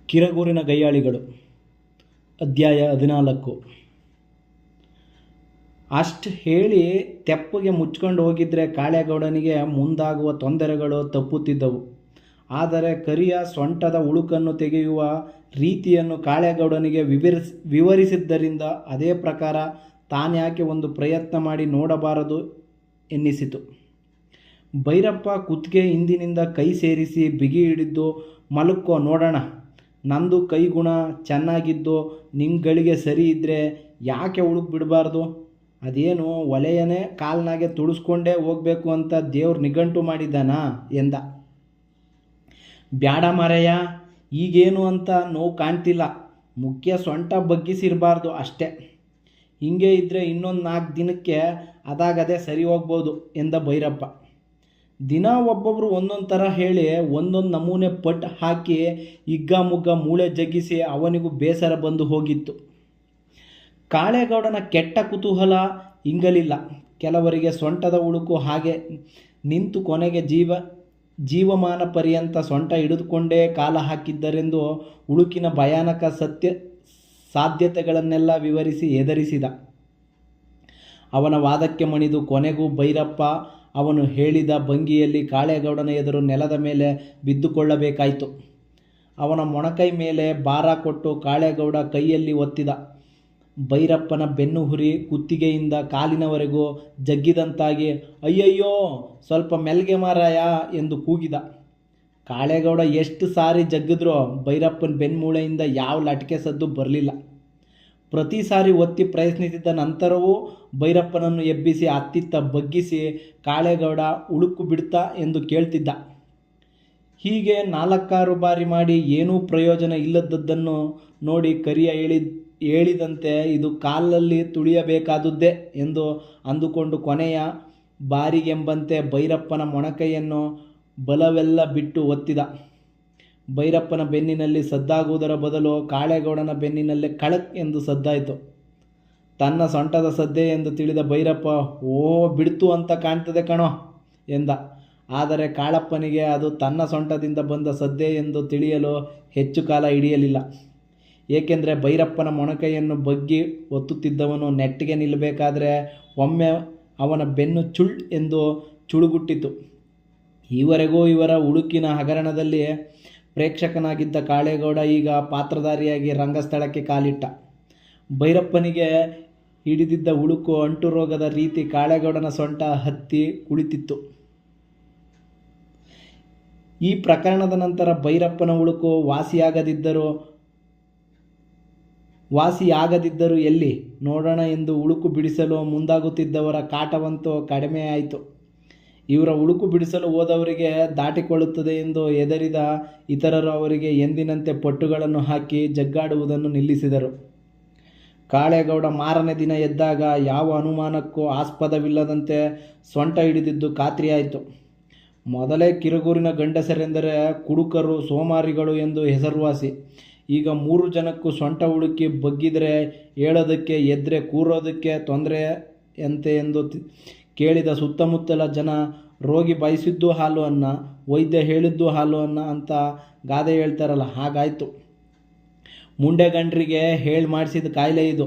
ಕಿರಗೂರಿನ ಗಯ್ಯಾಳಿಗಳು ಅಧ್ಯಾಯ 14. ಅಷ್ಟು ಹೇಳಿ ತೆಪ್ಪಗೆ ಮುಚ್ಕೊಂಡು ಹೋಗಿದ್ರೆ ಕಾಳೇಗೌಡನಿಗೆ ಮುಂದಾಗುವ ತೊಂದರೆಗಳು ತಪ್ಪುತ್ತಿದ್ದವು. ಆದರೆ ಕರಿಯ ಸೊಂಟದ ಉಳುಕನ್ನು ತೆಗೆಯುವ ರೀತಿಯನ್ನು ಕಾಳೇಗೌಡನಿಗೆ ವಿವರಿಸಿದ್ದರಿಂದ ಅದೇ ಪ್ರಕಾರ ತಾನ್ಯಾಕೆ ಒಂದು ಪ್ರಯತ್ನ ಮಾಡಿ ನೋಡಬಾರದು ಎನ್ನಿಸಿತು. ಭೈರಪ್ಪ ಕುತ್ತಿಗೆ ಹಿಂದಿನಿಂದ ಕೈ ಸೇರಿಸಿ ಬಿಗಿ ಹಿಡಿದು, ಮಲಕ್ಕೋ ನೋಡೋಣ, ನಂದು ಕೈಗುಣ ಚೆನ್ನಾಗಿದ್ದು ನಿಮ್ಗಳಿಗೆ ಸರಿ ಇದ್ದರೆ ಯಾಕೆ ಉಳುಕ್ ಬಿಡಬಾರ್ದು, ಅದೇನು ಒಲೆಯನೇ ಕಾಲ್ನಾಗೆ ತುಳಿಸ್ಕೊಂಡೇ ಹೋಗಬೇಕು ಅಂತ ದೇವ್ರು ನಿಘಂಟು ಮಾಡಿದ್ದಾನಾ ಎಂದ. ಬ್ಯಾಡ ಮಾರಯ್ಯ, ಈಗೇನು ಅಂತ ನೋವು ಕಾಣ್ತಿಲ್ಲ, ಮುಖ್ಯ ಸೊಂಟ ಬಗ್ಗಿಸಿರಬಾರ್ದು ಅಷ್ಟೇ, ಹಿಂಗೆ ಇದ್ದರೆ ಇನ್ನೊಂದು 4 ದಿನಕ್ಕೆ ಅದಾಗದೇ ಸರಿ ಹೋಗ್ಬೋದು ಎಂದ ಭೈರಪ್ಪ. ದಿನ ಒಬ್ಬೊಬ್ಬರು ಒಂದೊಂದು ಥರ ಹೇಳಿ ಒಂದೊಂದು ನಮೂನೆ ಪಟ್ಟು ಹಾಕಿ ಹಿಗ್ಗಾಮುಗ್ಗ ಮೂಳೆ ಜಗ್ಗಿಸಿ ಅವನಿಗೂ ಬೇಸರ ಬಂದು ಹೋಗಿತ್ತು. ಕಾಳೇಗೌಡನ ಕೆಟ್ಟ ಕುತೂಹಲ ಇಂಗಲಿಲ್ಲ. ಕೆಲವರಿಗೆ ಸೊಂಟದ ಉಳುಕು ಹಾಗೆ ನಿಂತು ಕೊನೆಗೆ ಜೀವಮಾನ ಪರ್ಯಂತ ಸೊಂಟ ಹಿಡಿದುಕೊಂಡೇ ಕಾಲ ಹಾಕಿದ್ದರೆಂದು ಉಳುಕಿನ ಭಯಾನಕ ಸಾಧ್ಯತೆಗಳನ್ನೆಲ್ಲ ವಿವರಿಸಿ ಹೆದರಿಸಿದ. ಅವನ ವಾದಕ್ಕೆ ಮಣಿದು ಕೊನೆಗೂ ಭೈರಪ್ಪ ಅವನು ಹೇಳಿದ ಭಂಗಿಯಲ್ಲಿ ಕಾಳೇಗೌಡನ ಎದುರು ನೆಲದ ಮೇಲೆ ಬಿದ್ದುಕೊಳ್ಳಬೇಕಾಯಿತು. ಅವನ ಮೊಣಕೈ ಮೇಲೆ ಭಾರ ಕೊಟ್ಟು ಕಾಳೇಗೌಡ ಕೈಯಲ್ಲಿ ಒತ್ತಿದ. ಭೈರಪ್ಪನ ಬೆನ್ನು ಹುರಿ ಕುತ್ತಿಗೆಯಿಂದ ಕಾಲಿನವರೆಗೂ ಜಗ್ಗಿದಂತಾಗಿ, ಅಯ್ಯಯ್ಯೋ ಸ್ವಲ್ಪ ಮೆಲ್ಗೆ ಮಾರಾಯ ಎಂದು ಕೂಗಿದ. ಕಾಳೇಗೌಡ ಎಷ್ಟು ಸಾರಿ ಜಗ್ಗಿದ್ರೂ ಭೈರಪ್ಪನ ಬೆನ್ಮೂಳೆಯಿಂದ ಯಾವ ಲಟಿಕೆ ಸದ್ದು ಬರಲಿಲ್ಲ. ಪ್ರತಿ ಸಾರಿ ಒತ್ತಿ ಪ್ರಯತ್ನಿಸಿದ ನಂತರವೂ ಭೈರಪ್ಪನನ್ನು ಎಬ್ಬಿಸಿ ಅತ್ತಿತ್ತ ಬಗ್ಗಿಸಿ ಕಾಳೇಗೌಡ ಉಳುಕು ಬಿಡ್ತಾ ಎಂದು ಕೇಳ್ತಿದ್ದ. ಹೀಗೆ 4-6 ಬಾರಿ ಮಾಡಿ ಏನೂ ಪ್ರಯೋಜನ ಇಲ್ಲದದ್ದನ್ನು ನೋಡಿ ಕರಿಯ ಹೇಳಿದಂತೆ ಇದು ಕಾಲಲ್ಲಿ ತುಳಿಯಬೇಕಾದುದ್ದೇ ಎಂದು ಅಂದುಕೊಂಡು ಕೊನೆಯ ಬಾರಿಗೆಂಬಂತೆ ಭೈರಪ್ಪನ ಮೊಣಕೈಯನ್ನು ಬಲವೆಲ್ಲ ಬಿಟ್ಟು ಒತ್ತಿದ. ಭೈರಪ್ಪನ ಬೆನ್ನಿನಲ್ಲಿ ಸದ್ದಾಗುವುದರ ಬದಲು ಕಾಳೇಗೌಡನ ಬೆನ್ನಿನಲ್ಲೇ ಕಳಕ್ ಎಂದು ಸದ್ದಾಯಿತು. ತನ್ನ ಸೊಂಟದ ಸದ್ದೆ ಎಂದು ತಿಳಿದ ಭೈರಪ್ಪ, ಓ ಬಿಡ್ತು ಅಂತ ಕಾಣ್ತದೆ ಕಣೋ ಎಂದ. ಆದರೆ ಕಾಳಪ್ಪನಿಗೆ ಅದು ತನ್ನ ಸೊಂಟದಿಂದ ಬಂದ ಸದ್ದೆ ಎಂದು ತಿಳಿಯಲು ಹೆಚ್ಚು ಕಾಲ ಹಿಡಿಯಲಿಲ್ಲ. ಏಕೆಂದರೆ ಭೈರಪ್ಪನ ಮೊಣಕೈಯನ್ನು ಬಗ್ಗಿ ಒತ್ತುತ್ತಿದ್ದವನು ನೆಟ್ಟಿಗೆ ನಿಲ್ಲಬೇಕಾದ್ರೆ ಒಮ್ಮೆ ಅವನ ಬೆನ್ನು ಚುಳ್ ಎಂದು ಚುಳುಗುಟ್ಟಿತು. ಈವರೆಗೂ ಇವರ ಉಳುಕಿನ ಹಗರಣದಲ್ಲಿ ಪ್ರೇಕ್ಷಕನಾಗಿದ್ದ ಕಾಳೇಗೌಡ ಈಗ ಪಾತ್ರಧಾರಿಯಾಗಿ ರಂಗಸ್ಥಳಕ್ಕೆ ಕಾಲಿಟ್ಟ. ಭೈರಪ್ಪನಿಗೆ ಹಿಡಿದಿದ್ದ ಉಳುಕು ಅಂಟು ರೋಗದ ರೀತಿ ಕಾಳೇಗೌಡನ ಸೊಂಟ ಹತ್ತಿ ಕುಳಿತಿತ್ತು. ಈ ಪ್ರಕರಣದ ನಂತರ ಭೈರಪ್ಪನ ಉಳುಕು ವಾಸಿಯಾಗದಿದ್ದರೂ ಎಲ್ಲಿ ನೋಡೋಣ ಎಂದು ಉಳುಕು ಬಿಡಿಸಲು ಮುಂದಾಗುತ್ತಿದ್ದವರ ಕಾಟವಂತೂ ಕಡಿಮೆ ಆಯಿತು. ಇವರ ಉಳುಕು ಬಿಡಿಸಲು ಹೋದವರಿಗೆ ದಾಟಿಕೊಳ್ಳುತ್ತದೆ ಎಂದು ಹೆದರಿದ ಇತರರು ಅವರಿಗೆ ಎಂದಿನಂತೆ ಪಟ್ಟುಗಳನ್ನು ಹಾಕಿ ಜಗ್ಗಾಡುವುದನ್ನು ನಿಲ್ಲಿಸಿದರು. ಕಾಳೇಗೌಡ ಮಾರನೇ ದಿನ ಎದ್ದಾಗ ಯಾವ ಅನುಮಾನಕ್ಕೂ ಆಸ್ಪದವಿಲ್ಲದಂತೆ ಸೊಂಟ ಹಿಡಿದಿದ್ದು ಖಾತ್ರಿಯಾಯಿತು. ಮೊದಲೇ ಕಿರಗೂರಿನ ಗಂಡಸರೆಂದರೆ ಕುಡುಕರು, ಸೋಮಾರಿಗಳು ಎಂದು ಹೆಸರುವಾಸಿ. ಈಗ 3 ಜನಕ್ಕೂ ಸೊಂಟ ಉಳುಕಿ ಬಗ್ಗಿದರೆ ಹೇಳೋದಕ್ಕೆ, ಎದ್ರೆ ಕೂರೋದಕ್ಕೆ ತೊಂದರೆಯಂತೆ ಎಂದು ಕೇಳಿದ ಸುತ್ತಮುತ್ತಲ ಜನ ರೋಗಿ ಬಯಸಿದ್ದು ಹಾಲು ಅನ್ನ, ವೈದ್ಯ ಹೇಳಿದ್ದು ಹಾಲು ಅನ್ನ ಅಂತ ಗಾದೆ ಹೇಳ್ತಾರಲ್ಲ, ಹಾಗಾಯಿತು. ಮುಂಡೆಗಂಡ್ರಿಗೆ ಹೇಳಿ ಮಾಡಿಸಿದ ಕಾಯಿಲೆ ಇದು.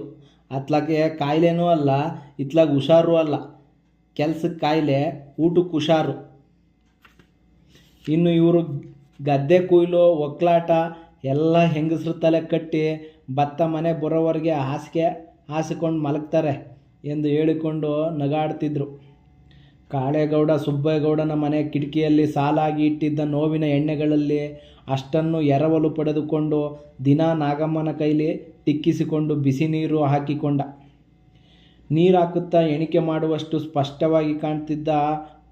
ಅತ್ಲಾಗೆ ಕಾಯಿಲೆನೂ ಅಲ್ಲ, ಇತ್ಲಾಗ ಹುಷಾರು ಅಲ್ಲ. ಕೆಲ್ಸಕ್ಕೆ ಕಾಯಿಲೆ, ಊಟಕ್ಕೆ ಹುಷಾರು. ಇನ್ನು ಇವರು ಗದ್ದೆ ಕೊಯ್ಲು, ಒಕ್ಕಲಾಟ ಎಲ್ಲ ಹೆಂಗಸ್ರ ತಲೆ ಕಟ್ಟಿ ಭತ್ತ ಮನೆ ಬರೋವರೆಗೆ ಹಾಸಿಗೆ ಹಾಸಿಕೊಂಡು ಮಲಗ್ತಾರೆ ಎಂದು ಹೇಳಿಕೊಂಡು ನಗಾಡ್ತಿದ್ರು. ಕಾಳೇಗೌಡ ಸುಬ್ಬೇಗೌಡನ ಮನೆ ಕಿಟಕಿಯಲ್ಲಿ ಸಾಲಾಗಿ ಇಟ್ಟಿದ್ದ ನೋವಿನ ಎಣ್ಣೆಗಳಲ್ಲಿ ಅಷ್ಟನ್ನು ಎರವಲು ಪಡೆದುಕೊಂಡು ದಿನ ನಾಗಮ್ಮನ ಕೈಲಿ ತಿಕ್ಕಿಸಿಕೊಂಡು ಬಿಸಿ ನೀರು ಹಾಕಿಕೊಂಡ. ನೀರು ಹಾಕುತ್ತಾ ಎಣಿಕೆ ಮಾಡುವಷ್ಟು ಸ್ಪಷ್ಟವಾಗಿ ಕಾಣ್ತಿದ್ದ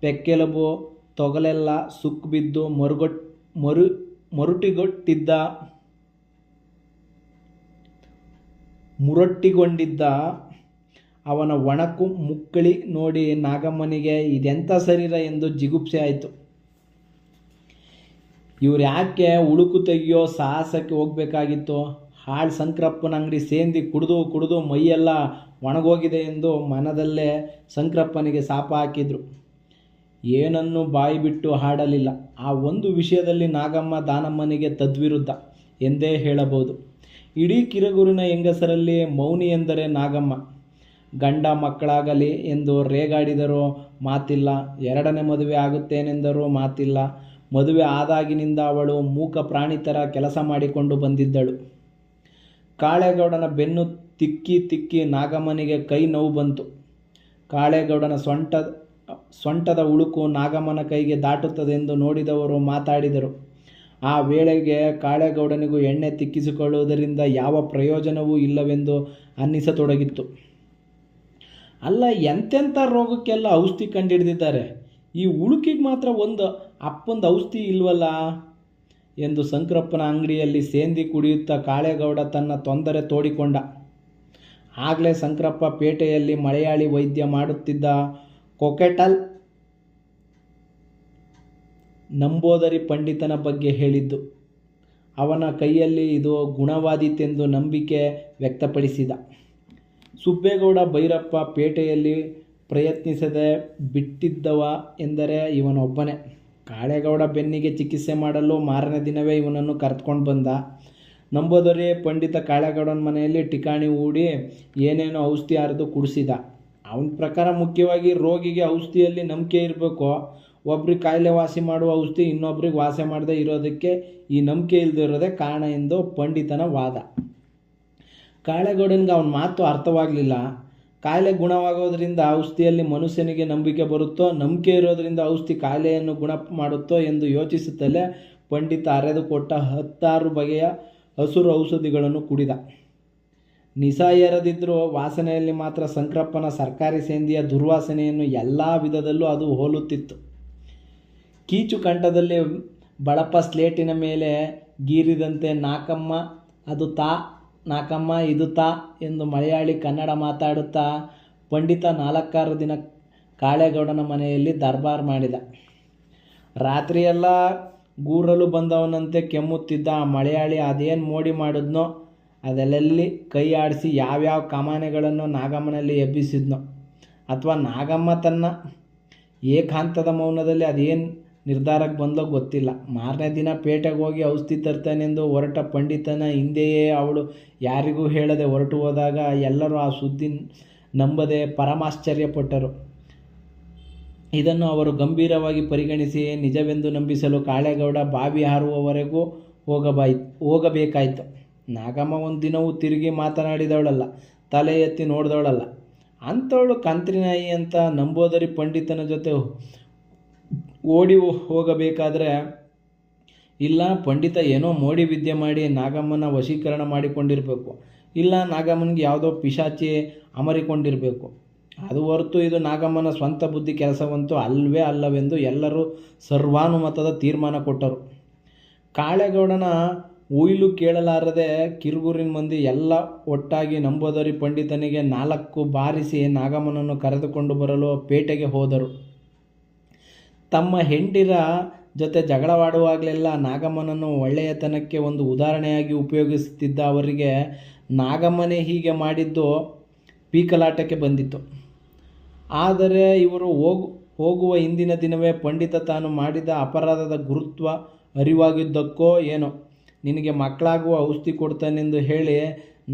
ಪೆಕ್ಕೆಲುಬು ತೊಗಲೆಲ್ಲ ಸುಕ್ಕು ಬಿದ್ದು ಮುರೊಟ್ಟಿಗೊಂಡಿದ್ದ ಅವನ ಒಣಕು ಮುಕ್ಕಳಿ ನೋಡಿ ನಾಗಮ್ಮನಿಗೆ ಇದೆಂಥ ಶರೀರ ಎಂದು ಜಿಗುಪ್ಸೆ ಆಯಿತು. ಇವ್ರು ಯಾಕೆ ಉಳುಕು ತೆಗೆಯೋ ಸಾಹಸಕ್ಕೆ ಹೋಗಬೇಕಾಗಿತ್ತು? ಹಾಳು ಶಂಕರಪ್ಪನ ಅಂಗಡಿ ಸೇಂದಿ ಕುಡಿದು ಮೈಯೆಲ್ಲ ಒಣಗೋಗಿದೆ ಎಂದು ಮನದಲ್ಲೇ ಶಂಕರಪ್ಪನಿಗೆ ಶಾಪ ಹಾಕಿದ್ರು. ಏನನ್ನೂ ಬಾಯಿ ಬಿಟ್ಟು ಹಾಡಲಿಲ್ಲ. ಆ ಒಂದು ವಿಷಯದಲ್ಲಿ ನಾಗಮ್ಮ ದಾನಮ್ಮನಿಗೆ ತದ್ವಿರುದ್ಧ. ಎಂದೇ ಹೇಳಬಹುದು. ಇಡೀ ಕಿರಗೂರಿನ ಹೆಂಗಸರಲ್ಲಿ ಮೌನಿ ಎಂದರೆ ನಾಗಮ್ಮ. ಗಂಡ ಮಕ್ಕಳಾಗಲಿ ಎಂದು ರೇಗಾಡಿದರೂ ಮಾತಿಲ್ಲ, ಎರಡನೇ ಮದುವೆ ಆಗುತ್ತೇನೆಂದರೂ ಮಾತಿಲ್ಲ. ಮದುವೆ ಆದಾಗಿನಿಂದ ಅವಳು ಮೂಕ ಪ್ರಾಣಿ ಥರ ಕೆಲಸ ಮಾಡಿಕೊಂಡು ಬಂದಿದ್ದಳು. ಕಾಳೇಗೌಡನ ಬೆನ್ನು ತಿಕ್ಕಿ ತಿಕ್ಕಿ ನಾಗಮ್ಮನಿಗೆ ಕೈ ನೋವು ಬಂತು. ಕಾಳೇಗೌಡನ ಸೊಂಟದ ಉಳುಕು ನಾಗಮ್ಮನ ಕೈಗೆ ದಾಟುತ್ತದೆಂದು ನೋಡಿದವರು ಮಾತಾಡಿದರು. ಆ ವೇಳೆಗೆ ಕಾಳೇಗೌಡನಿಗೂ ಎಣ್ಣೆ ತಿಕ್ಕಿಸಿಕೊಳ್ಳುವುದರಿಂದ ಯಾವ ಪ್ರಯೋಜನವೂ ಇಲ್ಲವೆಂದು ಅನ್ನಿಸತೊಡಗಿತ್ತು. ಅಲ್ಲ, ಎಂತೆಂಥ ರೋಗಕ್ಕೆಲ್ಲ ಔಷಧಿ ಕಂಡುಹಿಡಿದಿದ್ದಾರೆ, ಈ ಉಳುಕಿಗೆ ಮಾತ್ರ ಒಂದು ಅಪ್ಪಂದು ಔಷಧಿ ಇಲ್ವಲ್ಲ ಎಂದು ಶಂಕರಪ್ಪನ ಅಂಗಡಿಯಲ್ಲಿ ಸೇಂದಿ ಕುಡಿಯುತ್ತಾ ಕಾಳೇಗೌಡ ತನ್ನ ತೊಂದರೆ ತೋಡಿಕೊಂಡ. ಆಗಲೇ ಶಂಕರಪ್ಪ ಪೇಟೆಯಲ್ಲಿ ಮಲಯಾಳಿ ವೈದ್ಯ ಮಾಡುತ್ತಿದ್ದ ಕೊಕೆಟಲ್ ನಂಬೋದರಿ ಪಂಡಿತನ ಬಗ್ಗೆ ಹೇಳಿದ್ದು. ಅವನ ಕೈಯಲ್ಲಿ ಇದು ಗುಣವಾದೀತೆಂದು ನಂಬಿಕೆ ವ್ಯಕ್ತಪಡಿಸಿದ. ಸುಬ್ಬೇಗೌಡ ಭೈರಪ್ಪ ಪೇಟೆಯಲ್ಲಿ ಪ್ರಯತ್ನಿಸದೆ ಬಿಟ್ಟಿದ್ದವ ಎಂದರೆ ಇವನೊಬ್ಬನೇ. ಕಾಳೇಗೌಡ ಬೆನ್ನಿಗೆ ಚಿಕಿತ್ಸೆ ಮಾಡಲು ಮಾರನೇ ದಿನವೇ ಇವನನ್ನು ಕರೆದುಕೊಂಡು ಬಂದ. ನಂಬೋದರಿ ಪಂಡಿತ ಕಾಳೇಗೌಡನ ಮನೆಯಲ್ಲಿ ಠಿಕಾಣಿ ಹೂಡಿ ಏನೇನೋ ಔಷಧಿ ಹರಿದು ಕುಡಿಸಿದ. ಅವನ ಪ್ರಕಾರ ಮುಖ್ಯವಾಗಿ ರೋಗಿಗೆ ಔಷಧಿಯಲ್ಲಿ ನಂಬಿಕೆ ಇರಬೇಕು. ಒಬ್ರಿಗೆ ಕಾಯಿಲೆ ವಾಸಿ ಮಾಡುವ ಔಷಧಿ ಇನ್ನೊಬ್ರಿಗೆ ವಾಸಿ ಮಾಡದೆ ಇರೋದಕ್ಕೆ ಈ ನಂಬಿಕೆ ಇಲ್ಲದಿರೋದೇ ಕಾರಣ ಎಂದು ಪಂಡಿತನ ವಾದ. ಕಾಳೇಗೌಡನಿಗೆ ಅವನ ಮಾತು ಅರ್ಥವಾಗಲಿಲ್ಲ. ಕಾಯಿಲೆ ಗುಣವಾಗೋದ್ರಿಂದ ಔಷಧಿಯಲ್ಲಿ ಮನುಷ್ಯನಿಗೆ ನಂಬಿಕೆ ಬರುತ್ತೋ, ನಂಬಿಕೆ ಇರೋದರಿಂದ ಔಷಧಿ ಕಾಯಿಲೆಯನ್ನು ಗುಣ ಮಾಡುತ್ತೋ ಎಂದು ಯೋಚಿಸುತ್ತಲೇ ಪಂಡಿತ ಅರೆದು ಕೊಟ್ಟ 16 ಬಗೆಯ ಹಸುರು ಔಷಧಿಗಳನ್ನು ಕುಡಿದ. ನಿಸಾ ಏರದಿದ್ದರೂ ವಾಸನೆಯಲ್ಲಿ ಮಾತ್ರ ಶಂಕರಪ್ಪನ ಸರ್ಕಾರಿ ಸೇಂದಿಯ ದುರ್ವಾಸನೆಯನ್ನು ಎಲ್ಲ ವಿಧದಲ್ಲೂ ಅದು ಹೋಲುತ್ತಿತ್ತು. ಕೀಚು ಕಂಠದಲ್ಲಿ ಬಳಪ ಸ್ಲೇಟಿನ ಮೇಲೆ ಗೀರಿದಂತೆ ನಾಕಮ್ಮ ಅದು ತಾ, ನಾಕಮ್ಮ ಇದು ತಾ ಎಂದು ಮಲಯಾಳಿ ಕನ್ನಡ ಮಾತಾಡುತ್ತಾ ಪಂಡಿತ 4-6 ದಿನ ಕಾಳೇಗೌಡನ ಮನೆಯಲ್ಲಿ ದರ್ಬಾರ್ ಮಾಡಿದ. ರಾತ್ರಿಯೆಲ್ಲ ಗೂರಲು ಬಂದವನಂತೆ ಕೆಮ್ಮುತ್ತಿದ್ದ ಆ ಮಲಯಾಳಿ ಅದೇನು ಮೋಡಿ ಮಾಡಿದ್ನೋ ಅದೆಲ್ಲಲ್ಲಿ ಕೈ ಆಡಿಸಿ ಯಾವ್ಯಾವ ಕಮಾನೆಗಳನ್ನು ನಾಗಮ್ಮನಲ್ಲಿ ಎಬ್ಬಿಸಿದ್ನೋ, ಅಥವಾ ನಾಗಮ್ಮ ತನ್ನ ಏಕಾಂತದ ಮೌನದಲ್ಲಿ ಅದೇನು ನಿರ್ಧಾರಕ್ಕೆ ಬಂದೋ ಗೊತ್ತಿಲ್ಲ. ಮಾರನೇ ದಿನ ಪೇಟೆಗೆ ಹೋಗಿ ಔಷಧಿ ತರ್ತೇನೆಂದು ಹೊರಟ ಪಂಡಿತನ ಹಿಂದೆಯೇ ಅವಳು ಯಾರಿಗೂ ಹೇಳದೆ ಹೊರಟು ಹೋದಾಗ ಎಲ್ಲರೂ ಆ ಸುದ್ದಿ ನಂಬದೆ ಪರಮಾಶ್ಚರ್ಯಪಟ್ಟರು. ಇದನ್ನು ಅವರು ಗಂಭೀರವಾಗಿ ಪರಿಗಣಿಸಿ ನಿಜವೆಂದು ನಂಬಿಸಲು ಕಾಳೇಗೌಡ ಬಾವಿ ಹಾರುವವರೆಗೂ ಹೋಗಬೇಕಾಯಿತು. ನಾಗಮ್ಮ ಒಂದು ದಿನವೂ ತಿರುಗಿ ಮಾತನಾಡಿದವಳಲ್ಲ, ತಲೆ ಎತ್ತಿ ನೋಡಿದವಳಲ್ಲ. ಅಂಥವಳು ಕಂತ್ರಿನಾಯಿ ಅಂತ ನಂಬೋದರಿ ಪಂಡಿತನ ಜೊತೆ ಓಡಿ ಹೋಗಬೇಕಾದ್ರೆ, ಇಲ್ಲ ಪಂಡಿತ ಏನೋ ಮೋಡಿ ವಿದ್ಯೆ ಮಾಡಿ ನಾಗಮ್ಮನ ವಶೀಕರಣ ಮಾಡಿಕೊಂಡಿರಬೇಕು, ಇಲ್ಲ ನಾಗಮ್ಮನಿಗೆ ಯಾವುದೋ ಪಿಶಾಚಿ ಅಮರಿಕೊಂಡಿರಬೇಕು. ಅದು ಹೊರತು ಇದು ನಾಗಮ್ಮನ ಸ್ವಂತ ಬುದ್ಧಿ ಕೆಲಸವಂತೂ ಅಲ್ವೇ ಅಲ್ಲವೆಂದು ಎಲ್ಲರೂ ಸರ್ವಾನುಮತದ ತೀರ್ಮಾನ ಕೊಟ್ಟರು. ಕಾಳೇಗೌಡನ ಉಯಿಲು ಕೇಳಲಾರದೆ ಕಿರುಗೂರಿನ ಮಂದಿ ಎಲ್ಲ ಒಟ್ಟಾಗಿ ನಂಬೋದರಿ ಪಂಡಿತನಿಗೆ 4 ಬಾರಿಸಿ ನಾಗಮ್ಮನನ್ನು ಕರೆದುಕೊಂಡು ಬರಲು ಪೇಟೆಗೆ ಹೋದರು. ತಮ್ಮ ಹೆಂಡಿರ ಜೊತೆ ಜಗಳವಾಡುವಾಗಲೆಲ್ಲ ನಾಗಮ್ಮನನ್ನು ಒಳ್ಳೆಯತನಕ್ಕೆ ಒಂದು ಉದಾಹರಣೆಯಾಗಿ ಉಪಯೋಗಿಸುತ್ತಿದ್ದ ಅವರಿಗೆ ನಾಗಮ್ಮನೇ ಹೀಗೆ ಮಾಡಿದ್ದು ಪೀಕಲಾಟಕ್ಕೆ ಬಂದಿತ್ತು. ಆದರೆ ಇವರು ಹೋಗುವ ಹಿಂದಿನ ದಿನವೇ ಪಂಡಿತ ತಾನು ಮಾಡಿದ ಅಪರಾಧದ ಗುರುತ್ವ ಅರಿವಾಗಿದ್ದಕ್ಕೋ ಏನೋ ನಿನಗೆ ಮಕ್ಕಳಾಗುವ ಔಷಧಿ ಕೊಡ್ತಾನೆಂದು ಹೇಳಿ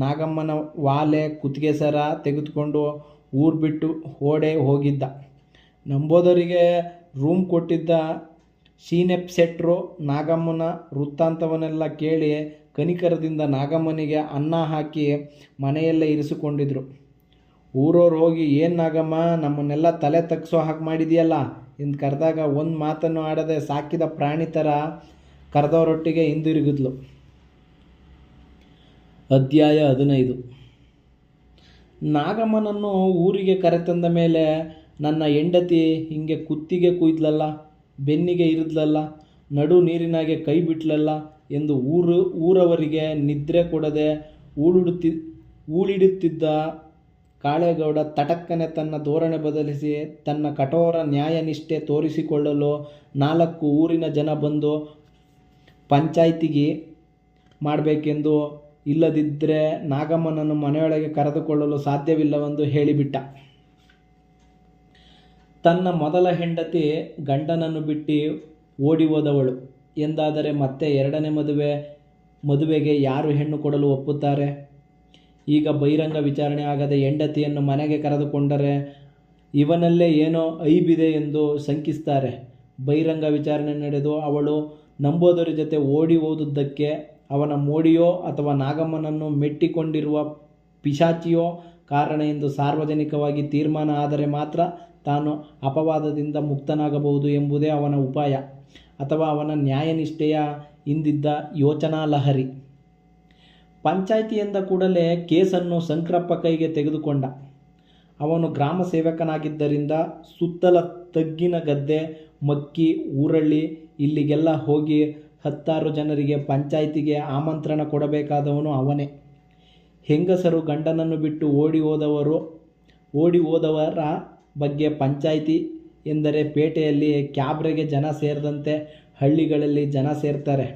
ನಾಗಮ್ಮನ ವಾಲೆ ಕುತ್ತಿಗೆ ಸರ ತೆಗೆದುಕೊಂಡು ಊರು ಬಿಟ್ಟು ಓಡೇ ಹೋಗಿದ್ದ. ನಂಬೋದರಿಗೆ ರೂಮ್ ಕೊಟ್ಟಿದ್ದ ಶೀನೆಪ್ಸೆಟ್ರು ನಾಗಮ್ಮನ ವೃತ್ತಾಂತವನ್ನೆಲ್ಲ ಕೇಳಿ ಕನಿಕರದಿಂದ ನಾಗಮ್ಮನಿಗೆ ಅನ್ನ ಹಾಕಿ ಮನೆಯಲ್ಲೇ ಇರಿಸಿಕೊಂಡಿದ್ರು. ಊರವ್ರು ಹೋಗಿ, ಏನು ನಾಗಮ್ಮ ನಮ್ಮನ್ನೆಲ್ಲ ತಲೆ ತಗ್ಸೋ ಹಾಗೆ ಮಾಡಿದೆಯಲ್ಲ ಎಂದು ಕರೆದಾಗ ಒಂದು ಮಾತನ್ನು ಆಡದೆ ಸಾಕಿದ ಪ್ರಾಣಿ ಥರ ಕರೆದವರೊಟ್ಟಿಗೆ ಹಿಂದಿರುಗಿದ್ಲು. ಅಧ್ಯಾಯ 15. ನಾಗಮ್ಮನನ್ನು ಊರಿಗೆ ಕರೆತಂದ ಮೇಲೆ ನನ್ನ ಹೆಂಡತಿ ಹಿಂಗೆ ಕುತ್ತಿಗೆ ಕುಯ್ದ್ಲಲ್ಲ, ಬೆನ್ನಿಗೆ ಇರಿದ್ಲಲ್ಲ, ನಡು ನೀರಿನಾಗೆ ಕೈ ಬಿಟ್ಲಲ್ಲ ಎಂದು ಊರವರಿಗೆ ನಿದ್ರೆ ಕೊಡದೆ ಊಳಿಡುತ್ತಿದ್ದ ಕಾಳೇಗೌಡ ತಟಕ್ಕನೆ ತನ್ನ ಧೋರಣೆ ಬದಲಿಸಿ ತನ್ನ ಕಠೋರ ನ್ಯಾಯನಿಷ್ಠೆ ತೋರಿಸಿಕೊಳ್ಳಲು 4 ಊರಿನ ಜನ ಬಂದು ಪಂಚಾಯ್ತಿಗೆ ಮಾಡಬೇಕೆಂದು, ಇಲ್ಲದಿದ್ದರೆ ನಾಗಮ್ಮನನ್ನು ಮನೆಯೊಳಗೆ ಕರೆದುಕೊಳ್ಳಲು ಸಾಧ್ಯವಿಲ್ಲವೆಂದು ಹೇಳಿಬಿಟ್ಟ. ತನ್ನ ಮೊದಲ ಹೆಂಡತಿ ಗಂಡನನ್ನು ಬಿಟ್ಟು ಓಡಿ ಹೋದವಳು ಎಂದಾದರೆ ಮತ್ತೆ 2ನೇ ಮದುವೆ ಮದುವೆಗೆ ಯಾರು ಹೆಣ್ಣು ಕೊಡಲು ಒಪ್ಪುತ್ತಾರೆ? ಈಗ ಬಹಿರಂಗ ವಿಚಾರಣೆ ಆಗದೆ ಹೆಂಡತಿಯನ್ನು ಮನೆಗೆ ಕರೆದುಕೊಂಡರೆ ಇವನಲ್ಲೇ ಏನೋ ಐಬಿದೆ ಎಂದು ಶಂಕಿಸ್ತಾರೆ. ಬಹಿರಂಗ ವಿಚಾರಣೆ ನಡೆದು ಅವಳು ನಂಬೋದರ ಜೊತೆ ಓಡಿ ಹೋದುದಕ್ಕೆ ಅವನ ಮೋಡಿಯೋ ಅಥವಾ ನಾಗಮ್ಮನನ್ನು ಮೆಟ್ಟಿಕೊಂಡಿರುವ ಪಿಶಾಚಿಯೋ ಕಾರಣ ಎಂದು ಸಾರ್ವಜನಿಕವಾಗಿ ತೀರ್ಮಾನ ಆದರೆ ಮಾತ್ರ ತಾನು ಅಪವಾದದಿಂದ ಮುಕ್ತನಾಗಬಹುದು ಎಂಬುದೇ ಅವನ ಉಪಾಯ ಅಥವಾ ಅವನ ನ್ಯಾಯನಿಷ್ಠೆಯ ಹಿಂದಿದ್ದ ಯೋಚನಾ ಲಹರಿ. ಪಂಚಾಯಿತಿ ಎಂದ ಕೂಡಲೇ ಕೇಸನ್ನು ಶಂಕರಪ್ಪ ಕೈಗೆ ತೆಗೆದುಕೊಂಡ. ಅವನು ಗ್ರಾಮ ಸೇವಕನಾಗಿದ್ದರಿಂದ ಸುತ್ತಲ ತಗ್ಗಿನ ಗದ್ದೆ, ಮಕ್ಕಿ, ಊರಳ್ಳಿ ಇಲ್ಲಿಗೆಲ್ಲ ಹೋಗಿ 10 ಜನರಿಗೆ ಪಂಚಾಯಿತಿಗೆ ಆಮಂತ್ರಣ ಕೊಡಬೇಕಾದವನು ಅವನೇ. ಹೆಂಗಸರು ಗಂಡನನ್ನು ಬಿಟ್ಟು ಓಡಿ ಹೋದವರ ಬಗ್ಗೆ ಪಂಚಾಯಿತಿ ಎಂದರೆ ಪೇಟೆಯಲ್ಲಿ ಕ್ಯಾಬ್ರೆಗೆ ಜನ ಸೇರಿದಂತೆ ಹಳ್ಳಿಗಳಲ್ಲಿ ಜನ ಸೇರ್ತಾರೆ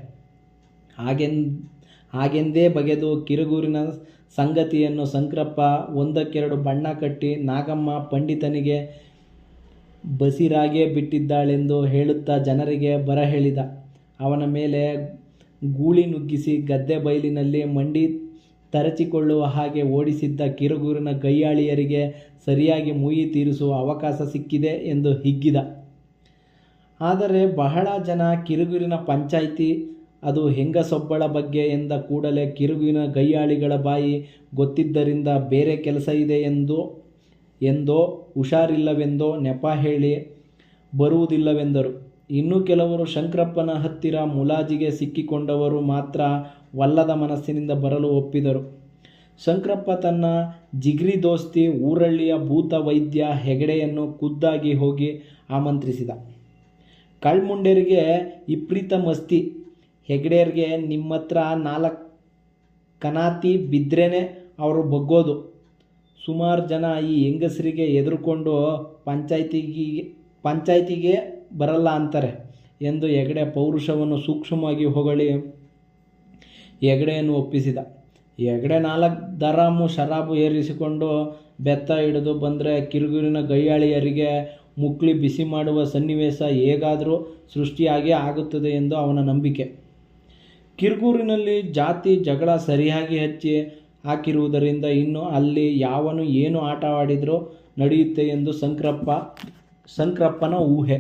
ಹಾಗೆಂದೇ ಬಗೆದು ಕಿರುಗೂರಿನ ಸಂಗತಿಯನ್ನು ಶಂಕರಪ್ಪ ಒಂದಕ್ಕೆರಡು ಬಣ್ಣ ಕಟ್ಟಿ ನಾಗಮ್ಮ ಪಂಡಿತನಿಗೆ ಬಸಿರಾಗೇ ಬಿಟ್ಟಿದ್ದಾಳೆಂದು ಹೇಳುತ್ತಾ ಜನರಿಗೆ ಬರಹೇಳಿದ. ಅವನ ಮೇಲೆ ಗೂಳಿ ನುಗ್ಗಿಸಿ ಗದ್ದೆ ಬಯಲಿನಲ್ಲಿ ಮಂಡಿ ತರಚಿಕೊಳ್ಳುವ ಹಾಗೆ ಓಡಿಸಿದ್ದ ಕಿರುಗೂರಿನ ಗಯ್ಯಾಳಿಯರಿಗೆ ಸರಿಯಾಗಿ ಮುಯಿ ತೀರಿಸುವ ಅವಕಾಶ ಸಿಕ್ಕಿದೆ ಎಂದು ಹಿಗ್ಗಿದ. ಆದರೆ ಬಹಳ ಜನ ಕಿರುಗೂರಿನ ಪಂಚಾಯಿತಿ ಅದು ಹೆಂಗಸೊಬ್ಬಳ ಬಗ್ಗೆ ಎಂದ ಕೂಡಲೇ ಕಿರುಗೂರಿನ ಗಯ್ಯಾಳಿಗಳ ಬಾಯಿ ಗೊತ್ತಿದ್ದರಿಂದ ಬೇರೆ ಕೆಲಸ ಇದೆ ಎಂದೋ ಹುಷಾರಿಲ್ಲವೆಂದೋ ನೆಪ ಹೇಳಿ ಬರುವುದಿಲ್ಲವೆಂದರು. ಇನ್ನು ಕೆಲವರು ಶಂಕರಪ್ಪನ ಹತ್ತಿರ ಮುಲಾಜಿಗೆ ಸಿಕ್ಕಿಕೊಂಡವರು ಮಾತ್ರ ವಲ್ಲದ ಮನಸ್ಸಿನಿಂದ ಬರಲು ಒಪ್ಪಿದರು. ಶಂಕರಪ್ಪ ತನ್ನ ಜಿಗ್ರಿ ದೋಸ್ತಿ ಊರಳ್ಳಿಯ ಭೂತ ವೈದ್ಯ ಹೆಗಡೆಯನ್ನು ಖುದ್ದಾಗಿ ಹೋಗಿ ಆಮಂತ್ರಿಸಿದ. ಕಳ್ಮುಂಡರಿಗೆ ವಿಪರೀತ ಮಸ್ತಿ. ಹೆಗಡೆಯರಿಗೆ ನಿಮ್ಮತ್ರ 4 ಕನಾತಿ ಬಿದ್ರೇನೆ ಅವರು ಬಗ್ಗೋದು. ಸುಮಾರು ಜನ ಈ ಹೆಂಗಸರಿಗೆ ಹೆದರ್ಕೊಂಡು ಪಂಚಾಯಿತಿಗೆ ಬರಲ್ಲ ಅಂತಾರೆ ಎಂದು ಹೆಗಡೆ ಪೌರುಷವನ್ನು ಸೂಕ್ಷ್ಮವಾಗಿ ಹೊಗಳಿ ಹೆಗಡೆಯನ್ನು ಒಪ್ಪಿಸಿದ. ಹೆಗಡೆ 4 ದರಾಮು ಶರಾಬು ಏರಿಸಿಕೊಂಡು ಬೆತ್ತ ಹಿಡಿದು ಬಂದರೆ ಕಿರುಗೂರಿನ ಗಯ್ಯಾಳಿಯರಿಗೆ ಮುಕ್ಳಿ ಬಿಸಿ ಮಾಡುವ ಸನ್ನಿವೇಶ ಹೇಗಾದರೂ ಸೃಷ್ಟಿಯಾಗೇ ಆಗುತ್ತದೆ ಎಂದು ಅವನ ನಂಬಿಕೆ. ಕಿರುಗೂರಿನಲ್ಲಿ ಜಾತಿ ಜಗಳ ಸರಿಯಾಗಿ ಹಚ್ಚಿ ಹಾಕಿರುವುದರಿಂದ ಇನ್ನು ಅಲ್ಲಿ ಯಾವನು ಏನು ಆಟವಾಡಿದರೂ ನಡೆಯುತ್ತೆ ಎಂದು ಶಂಕರಪ್ಪನ ಊಹೆ.